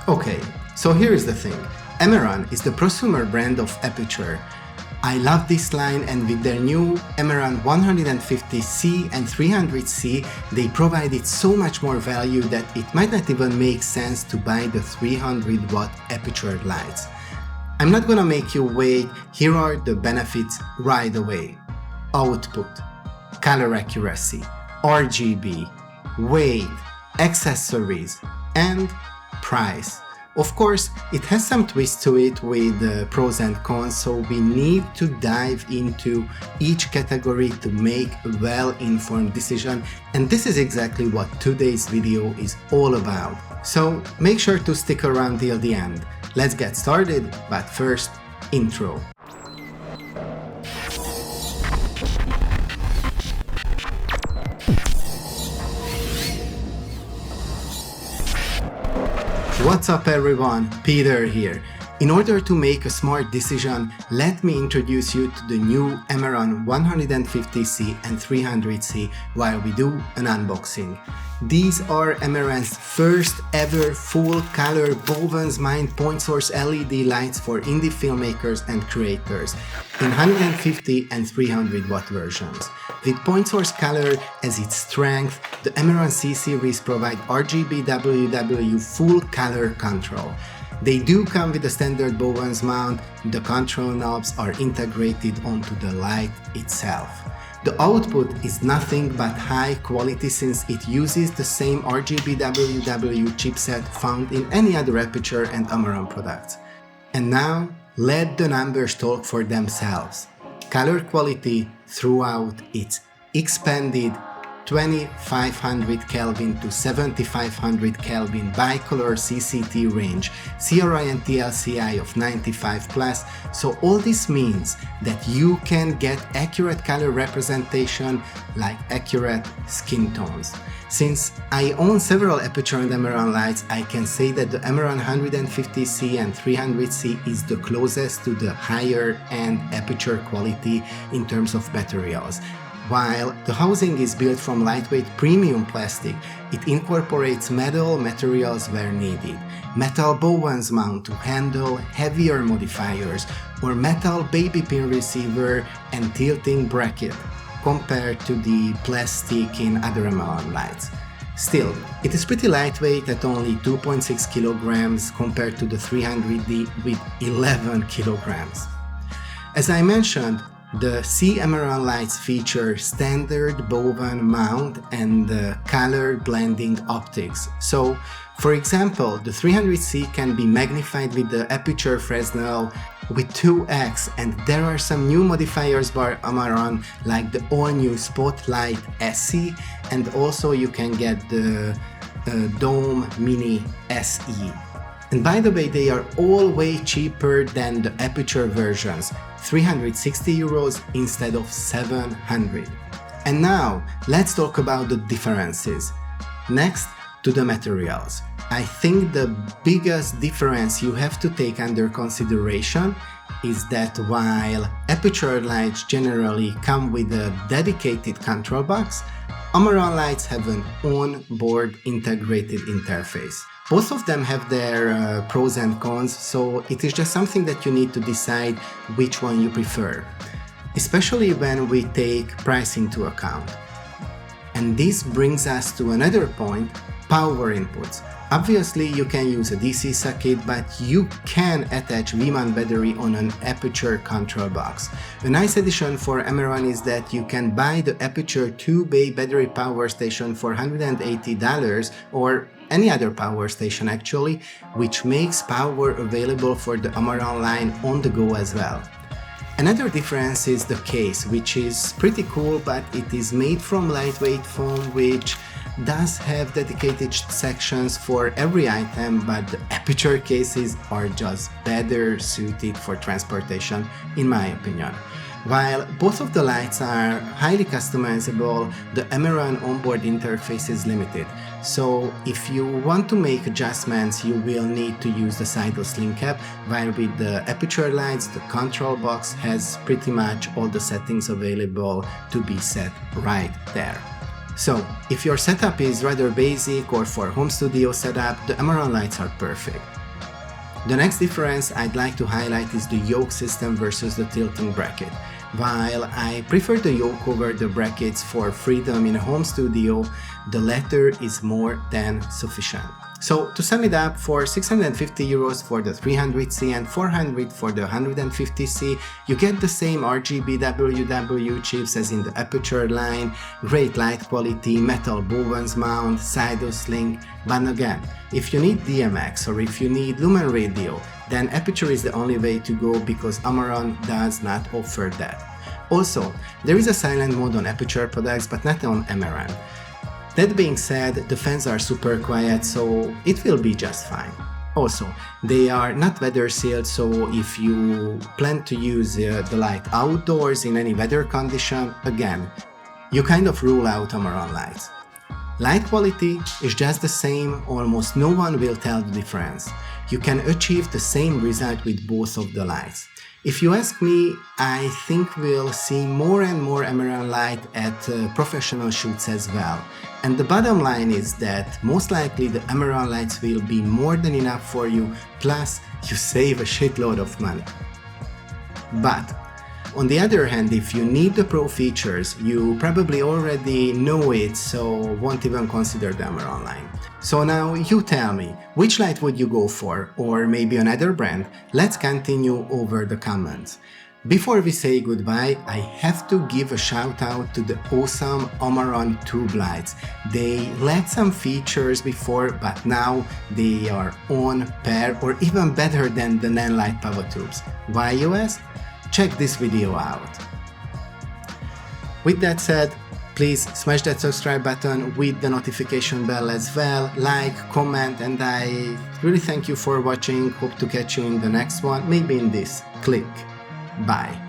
Okay, so here is the thing. Amaran is the prosumer brand of Aputure. I love this line, and with their new Amaran 150C and 300C, they provided so much more value that it might not even make sense to buy the 300 watt Aputure lights. I'm not gonna make you wait, here are the benefits right away. Output, color accuracy, RGB, weight, accessories, and price. Of course, it has some twist to it with pros and cons, so we need to dive into each category to make a well-informed decision, and this is exactly what today's video is all about. So make sure to stick around till the end. Let's get started, but first, intro. What's up everyone, Peter here. In order to make a smart decision, let me introduce you to the new Amaran 150C and 300C while we do an unboxing. These are Amaran's first ever full color Bowens Mind point source LED lights for indie filmmakers and creators in 150 and 300 watt versions. With point source color as its strength, the Amaran C series provide RGB WW full color control. They do come with a standard Bowens mount, the control knobs are integrated onto the light itself. The output is nothing but high quality since it uses the same RGB WW chipset found in any other Aputure and Amaran products. And now, let the numbers talk for themselves. Color quality throughout its expanded 2500 Kelvin to 7500 Kelvin bicolor CCT range, CRI and TLCI of 95+, so all this means that you can get accurate color representation like accurate skin tones. Since I own several Aputure and Amaran lights, I can say that the Amaran 150C and 300C is the closest to the higher end Aputure quality in terms of materials. While the housing is built from lightweight premium plastic, it incorporates metal materials where needed. Metal Bowens mount to handle heavier modifiers, or metal baby pin receiver and tilting bracket compared to the plastic in other Amaran lights. Still, it is pretty lightweight at only 2.6 kilograms compared to the 300D with 11 kilograms. As I mentioned, the C Amaran lights feature standard Bowen mount and color blending optics. So, for example, the 300C can be magnified with the Aputure Fresnel with 2x, and there are some new modifiers by Amaran like the all-new Spotlight SE, and also you can get the Dome Mini SE. And by the way, they are all way cheaper than the Aputure versions, 360 euros instead of 700. And now, let's talk about the differences. Next, to the materials. I think the biggest difference you have to take under consideration is that while Aputure lights generally come with a dedicated control box, Amaran lights have an on-board integrated interface. Both of them have their pros and cons, so it is just something that you need to decide which one you prefer, especially when we take price into account. And this brings us to another point, power inputs. Obviously you can use a DC socket, but you can attach V-mount battery on an Aputure control box. A nice addition for Amaran is that you can buy the Aputure 2-bay battery power station for $180 or any other power station actually, which makes power available for the Amaran line on the go as well. Another difference is the case, which is pretty cool, but it is made from lightweight foam, which does have dedicated sections for every item, but the Aputure cases are just better suited for transportation, in my opinion. While both of the lights are highly customizable, the Amaran onboard interface is limited. So if you want to make adjustments, you will need to use the sidle sling cap, while with the Aputure lights, the control box has pretty much all the settings available to be set right there. So, if your setup is rather basic or for home studio setup, the Amaran lights are perfect. The next difference I'd like to highlight is the yoke system versus the tilting bracket. While I prefer the yoke over the brackets for freedom in a home studio, the latter is more than sufficient. So to sum it up, for 650 euros for the 300C and 400 for the 150C, you get the same RGB WW chips as in the Aputure line, great light quality, metal Bowens mount, Sidus link, but again, if you need DMX or if you need lumen radio, then Aputure is the only way to go because Amaran does not offer that. Also, there is a silent mode on Aputure products but not on Amaran. That being said, the fans are super quiet, so it will be just fine. Also, they are not weather sealed, so if you plan to use the light outdoors in any weather condition, again, you kind of rule out Amaran lights. Light quality is just the same, almost no one will tell the difference. You can achieve the same result with both of the lights. If you ask me, I think we'll see more and more Amaran light at professional shoots as well. And the bottom line is that most likely the Amaran lights will be more than enough for you, plus you save a shitload of money. But on the other hand, if you need the pro features, you probably already know it, so won't even consider the Amaran line. So now you tell me, which light would you go for, or maybe another brand? Let's continue over the comments. Before we say goodbye, I have to give a shout out to the awesome Amaran tube lights. They lacked some features before, but now they are on par or even better than the Nanlite power tubes. Why, you ask? Check this video out. With that said, please smash that subscribe button with the notification bell as well, like, comment, and I really thank you for watching. Hope to catch you in the next one, maybe in this. Click. Bye.